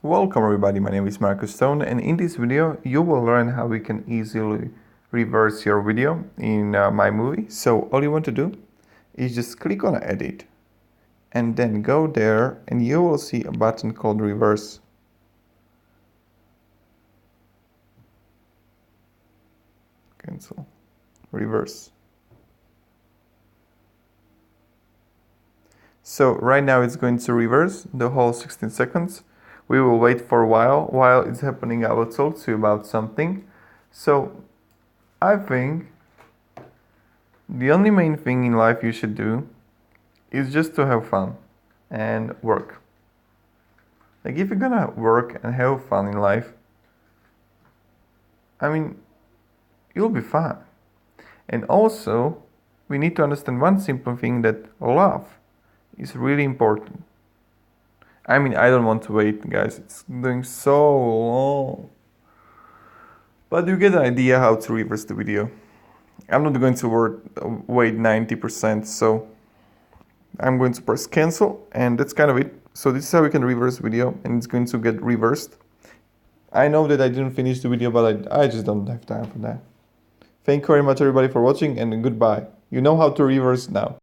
Welcome everybody, my name is Marcus Stone, and in this video you will learn how we can easily reverse your video in MyMovie. So all you want to do is just click on edit and then go there and you will see a button called reverse. Cancel. Reverse. So right now it's going to reverse the whole 16 seconds. We will wait for a while it's happening. I will talk to you about something. So I think the only main thing in life you should do is just to have fun and work. Like if you're gonna work and have fun in life, I mean, you'll be fine. And also, we need to understand one simple thing, that love is really important. I mean, I don't want to wait, guys. It's doing so long. But you get an idea how to reverse the video. I'm not going to wait 90%, so I'm going to press cancel, and that's kind of it. So this is how we can reverse video, and it's going to get reversed. I know that I didn't finish the video, but I just don't have time for that. Thank you very much everybody for watching, and goodbye. You know how to reverse now.